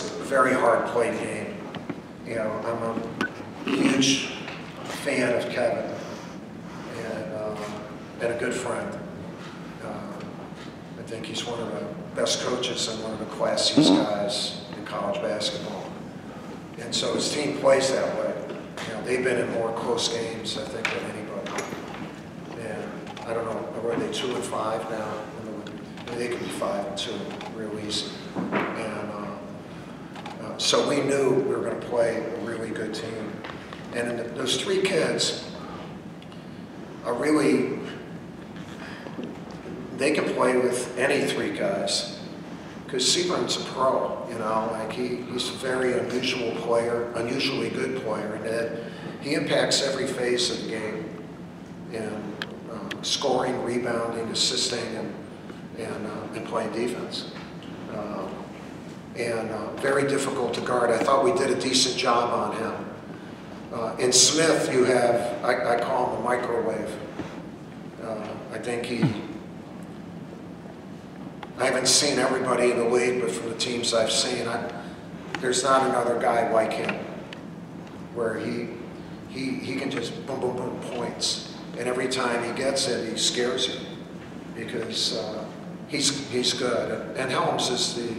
a very hard played game. You know, I'm a huge fan of Kevin and a good friend. I think he's one of the best coaches and one of the classiest guys in college basketball. And so his team plays that way. You know, they've been in more close games, I think, than anybody. And I don't know, are they 2-5 now? I mean, they could be 5-2 real easy. And so we knew we were going to play a really good team. And those three kids are really, they can play with any three guys. Because Seaburn's a pro, you know, like he's a very unusual player, unusually good player, and that he impacts every phase of the game. And scoring, rebounding, assisting, and playing defense. Very difficult to guard. I thought we did a decent job on him. In Smith, you have, I call him a microwave. I think I haven't seen everybody in the league, but from the teams I've seen, there's not another guy like him, where he can just boom, boom, boom points. And every time he gets it, he scares you, because he's good. And Helms is the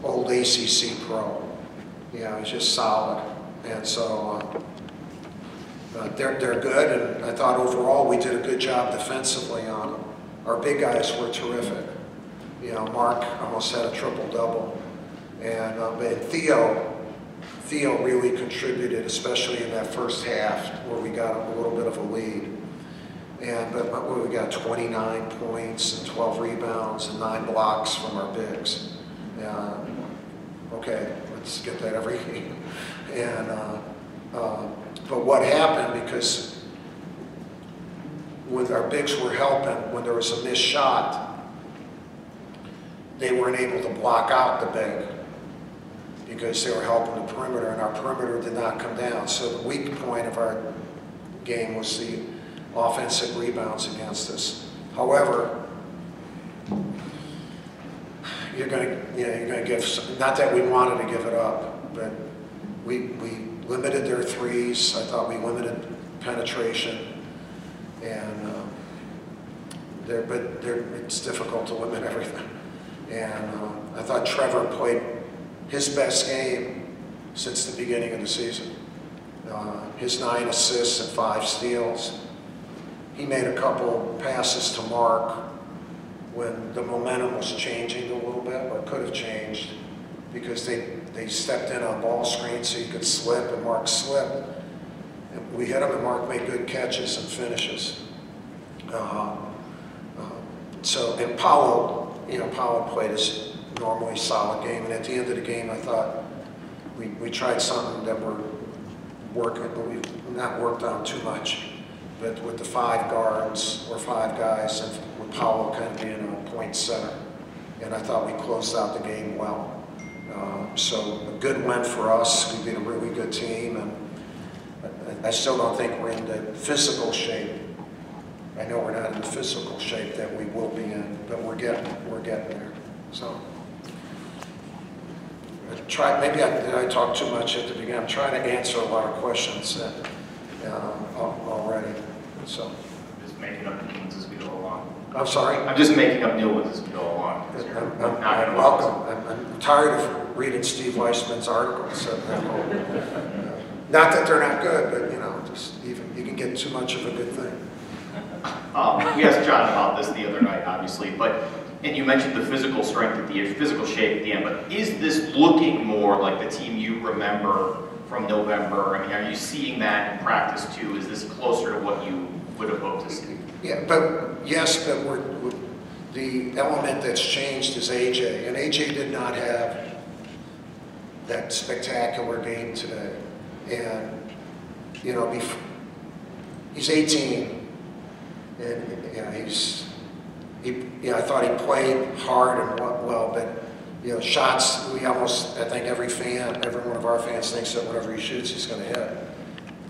old ACC pro. You know, he's just solid. And so they're good, and I thought overall we did a good job defensively on them. Our big guys were terrific. You know, Mark almost had a triple-double. And Theo really contributed, especially in that first half where we got a little bit of a lead. But we got 29 points and 12 rebounds and 9 blocks from our bigs. Okay, let's get that every game. But what happened, because when our bigs were helping, when there was a missed shot, they weren't able to block out the big because they were helping the perimeter, and our perimeter did not come down. So the weak point of our game was the offensive rebounds against us. However, you're going to give some, not that we wanted to give it up, but we limited their threes. I thought we limited penetration, and it's difficult to limit everything. And I thought Trevor played his best game since the beginning of the season. His 9 assists and 5 steals. He made a couple passes to Mark when the momentum was changing a little bit, or could have changed, because they stepped in on ball screens so you could slip, and Mark slipped. And we hit him, and Mark made good catches and finishes. And Powell played his normally solid game, and at the end of the game, I thought we tried something that we're working, but we've not worked on too much. But with the 5 guards or 5 guys, and with Powell kind of being a point center, and I thought we closed out the game well. So a good win for us. We beat a really good team, and I still don't think we're in the physical shape. I know we're not in the physical shape that we will be in, but we're getting there. So maybe I talked too much at the beginning. I'm trying to answer a lot of questions already. So just making up new ones as we go along. I'm sorry? I'm just making up new ones as we go along. I'm welcome. I'm tired of reading Steve Weissman's articles. Not that they're not good, but just even you can get too much of a good thing. We asked John about this the other night, obviously, and you mentioned the physical strength at the end, physical shape at the end, but is this looking more like the team you remember from November? I mean, are you seeing that in practice too? Is this closer to what you would have hoped to see? Yeah, but yes, but the element that's changed is AJ, and AJ did not have that spectacular game today. And he's 18. And I thought he played hard and well, but shots. I think every one of our fans thinks that whenever he shoots, he's going to hit.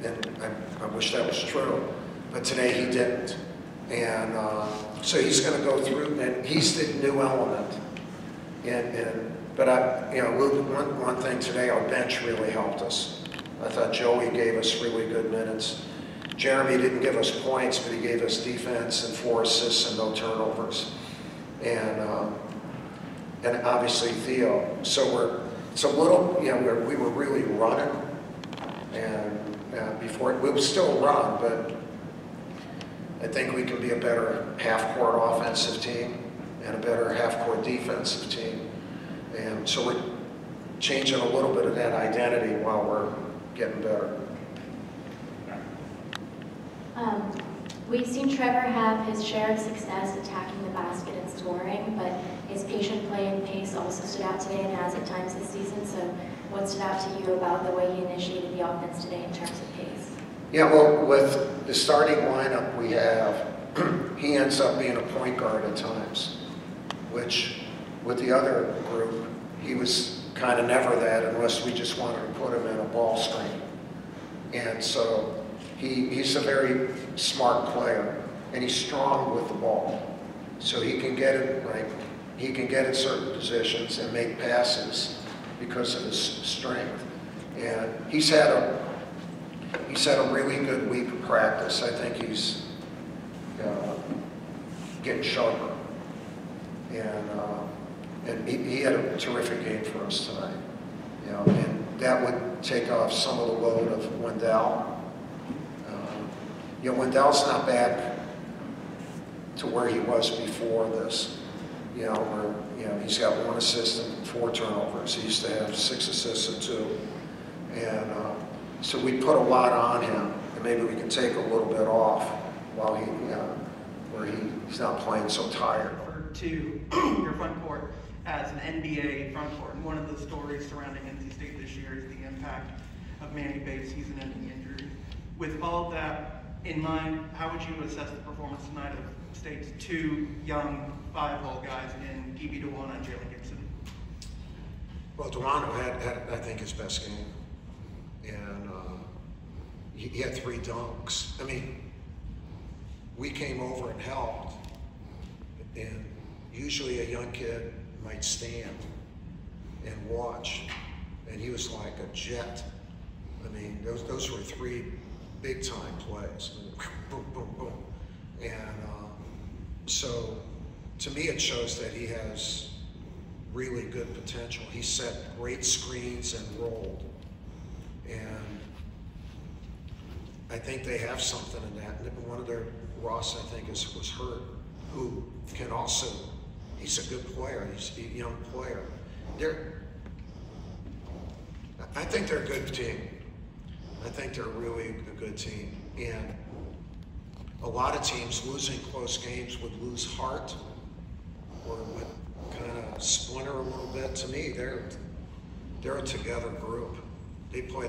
And I wish that was true, but today he didn't. And so he's going to go through, and he's the new element. And But Luke, one thing today, our bench really helped us. I thought Joey gave us really good minutes. Jeremy didn't give us points, but he gave us defense and 4 assists and no turnovers. And obviously Theo. So it's a little, we were really running, and before we would still run, but I think we can be a better half-court offensive team and a better half-court defensive team. And so we're changing a little bit of that identity while we're getting better. We've seen Trevor have his share of success attacking the basket and scoring, but his patient play and pace also stood out today and has at times this season. So what stood out to you about the way he initiated the offense today in terms of pace? Yeah, well, with the starting lineup we have, he ends up being a point guard at times, which with the other group, he was kind of never that unless we just wanted to put him in a ball screen. And so he's a very smart player, and he's strong with the ball. So he can get it, like, he can get in certain positions and make passes because of his strength. And he's had a really good week of practice. I think he's getting sharper. And he had a terrific game for us tonight. And that would take off some of the load of Wendell. Wendell's not back to where he was before this. Where he's got 1 assist and 4 turnovers. He used to have 6 assists and 2. And so we put a lot on him, and maybe we can take a little bit off while where he's not playing so tired. To your front court as an NBA front court, and one of the stories surrounding NC State this year is the impact of Manny Bates' season-ending injury. With all that in mind, how would you assess the performance tonight of State's 2 young 5-hole guys in E.B. Dewana and Jalen Gibson? Well, Dewana had, I think, his best game. And he had 3 dunks. I mean, we came over and helped. And usually a young kid might stand and watch. And he was like a jet. I mean, those were 3 big-time plays. Boom, boom, boom. And so, to me, it shows that he has really good potential. He set great screens and rolled. And I think they have something in that. And one of their, Ross, I think, was hurt, who can also, he's a good player. He's a young player. I think they're a good team. I think they're really a good team. And a lot of teams losing close games would lose heart or would kind of splinter a little bit. To me, they're a together group. They play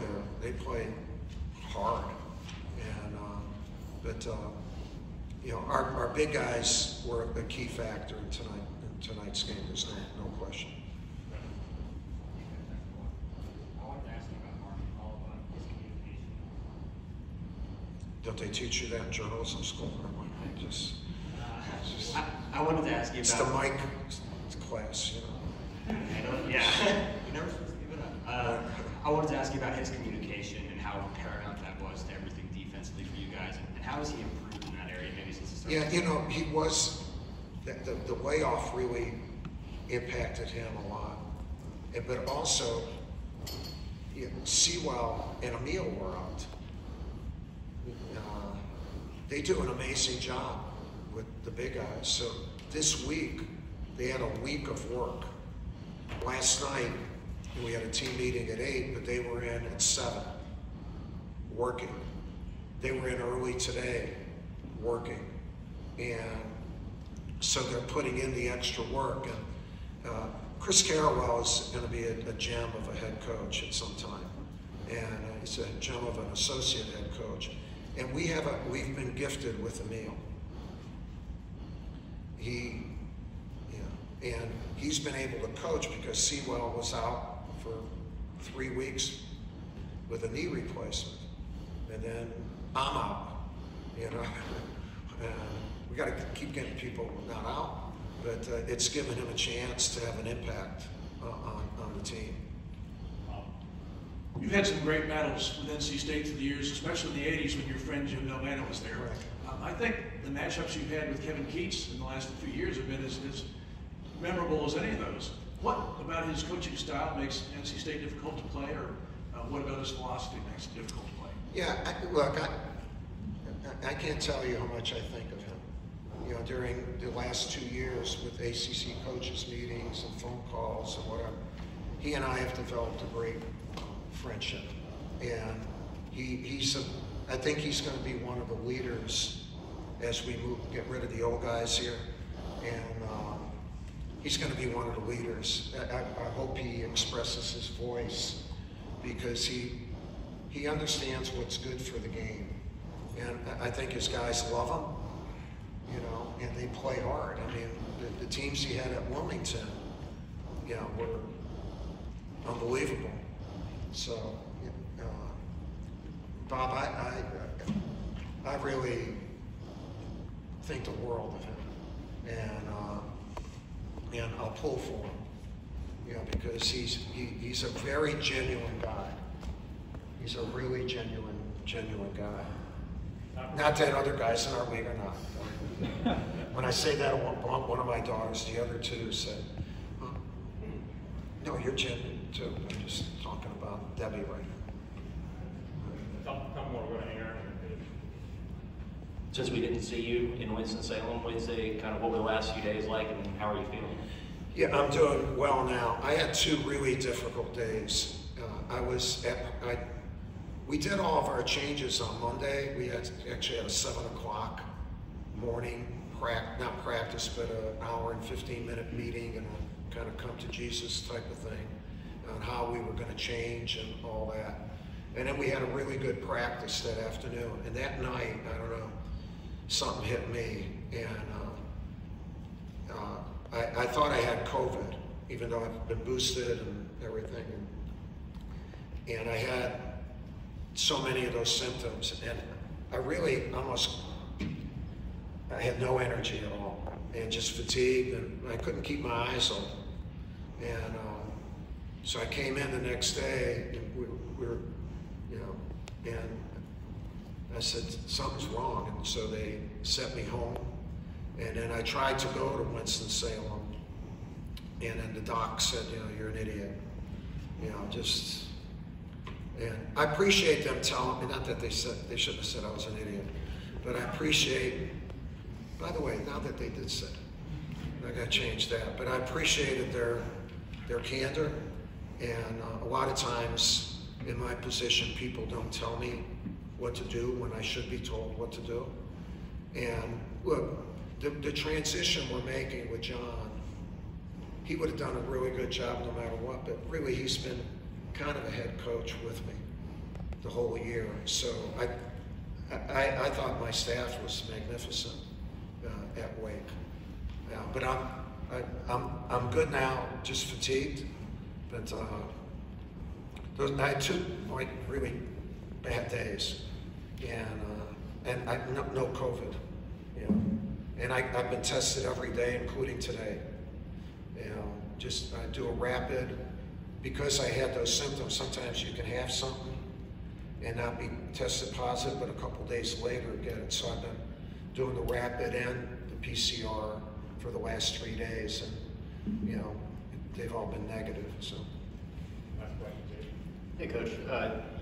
hard. And our big guys were a key factor in tonight's game. There's no question. Don't they teach you that in journalism school? I wanted to ask you about... It's the Mike class, Yeah. You never supposed to give it up. I wanted to ask you about his communication and how paramount that was to everything defensively for you guys, and how has he improved in that area, maybe since the start? Yeah, he was... The layoff really impacted him a lot. But also, Sewell and Emil were out. They do an amazing job with the big guys. So this week, they had a week of work. Last night, we had a team meeting at 8, but they were in at 7, working. They were in early today, working. And so they're putting in the extra work. And Chris Carrawell is going to be a gem of a head coach at some time. And he's a gem of an associate head coach. And we've been gifted with Emil. And he's been able to coach because Sewell was out for 3 weeks with a knee replacement. And then I'm out, And we got to keep getting people not out, but it's given him a chance to have an impact on the team. You've had some great battles with NC State through the years, especially in the 80s when your friend Jim Delmano was there. Right. I think the matchups you've had with Kevin Keats in the last few years have been as memorable as any of those. What about his coaching style makes NC State difficult to play, or what about his philosophy makes it difficult to play? Yeah, look, I can't tell you how much I think of him. You know, during the last 2 years with ACC coaches meetings and phone calls and whatever, he and I have developed a great friendship, and I think he's going to be one of the leaders as we get rid of the old guys here, and he's going to be one of the leaders. I hope he expresses his voice, because he understands what's good for the game, and I think his guys love him, you know, and they play hard. I mean, the teams he had at Wilmington, you know, were unbelievable. So, Bob, I really think the world of him, and I'll pull for him, you know, because he's a very genuine guy. He's a really genuine guy. Not that other guys in our league are not. When I say that, one of my daughters, the other two, said, oh, "No, you're genuine too." I'm just talking about Debbie right now. Couple more, we're going to Aaron. Since we didn't see you in Winston-Salem Wednesday, kind of what were the last few days like, and how are you feeling? Yeah, I'm doing well now. I had 2 really difficult days. We did all of our changes on Monday. We actually had a 7 o'clock morning, not practice, but an hour and 15-minute meeting and a kind of come to Jesus type of thing on how we were going to change and all that. And then we had a really good practice that afternoon. And that night, I don't know, something hit me, and I thought I had COVID, even though I've been boosted and everything. And I had so many of those symptoms, and I really I had no energy at all, and just fatigued, and I couldn't keep my eyes open. And so I came in the next day, and we were, you know, and I said, something's wrong. And so they sent me home. And then I tried to go to Winston-Salem. And then the doc said, you know, you're an idiot. You know, just, and I appreciate them telling me, not that they shouldn't have said I was an idiot, but I appreciate, by the way, now that they did say it, I gotta change that, but I appreciated their candor. And a lot of times in my position, people don't tell me what to do when I should be told what to do. And look, the transition we're making with John, he would have done a really good job no matter what, but really he's been kind of a head coach with me the whole year. So I thought my staff was magnificent at Wake. But I'm good now, just fatigued. But I had 2 like really bad days, and no COVID, you know. And I've been tested every day, including today. You know, just I do a rapid, because I had those symptoms. Sometimes you can have something and not be tested positive, but a couple days later get it. So I've been doing the rapid and the PCR for the last 3 days, and you know, they've all been negative. So. Hey, Coach.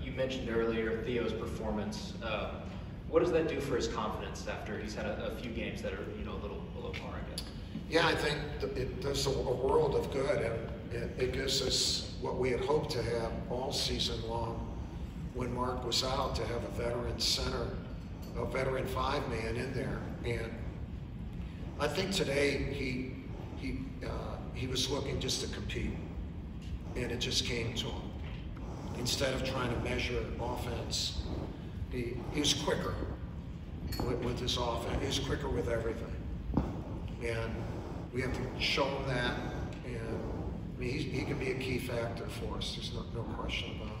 You mentioned earlier Theo's performance. What does that do for his confidence after he's had a few games that are, you know, a little below par, I guess? Yeah, I think it does a world of good, and it gives us what we had hoped to have all season long when Mark was out, to have a veteran center, a veteran 5-man in there. And I think today he was looking just to compete, and it just came to him. Instead of trying to measure offense, he was quicker with his offense. He was quicker with everything. And we have to show him that. And I mean, he can be a key factor for us. There's no question about it.